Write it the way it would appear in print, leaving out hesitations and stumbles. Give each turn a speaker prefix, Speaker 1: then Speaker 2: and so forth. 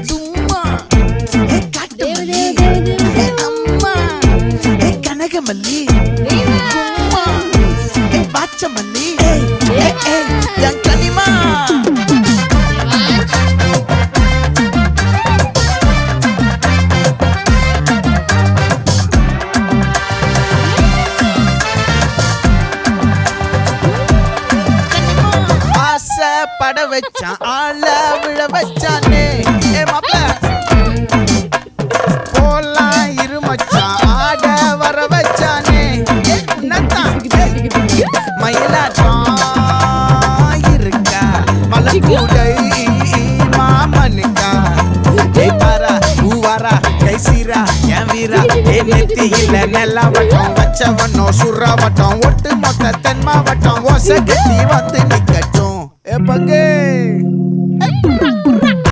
Speaker 1: தும்மா காட்டுமல்லி அம்மா கனகமல்லி கும்மா பாச்சமல்லி என் கனிமா பட வச்சான் ஆள விழ வச்சானே மாப்பிள போலாம் இருமச்சான் ஆட வர வச்சானே மயிலாட்டம் இருக்கா மலக்கூடை மாமனுக்கா பாரா பூவாரா கைசீரா என் வீரா நெத்தியில நெல்லா வட்டம் வச்சவனோ சுறா வட்டம் ஒட்டு மொத்த தென் மாவட்டம் ஓசை கட்டி வந்து நிக்கட்டும் பங்கே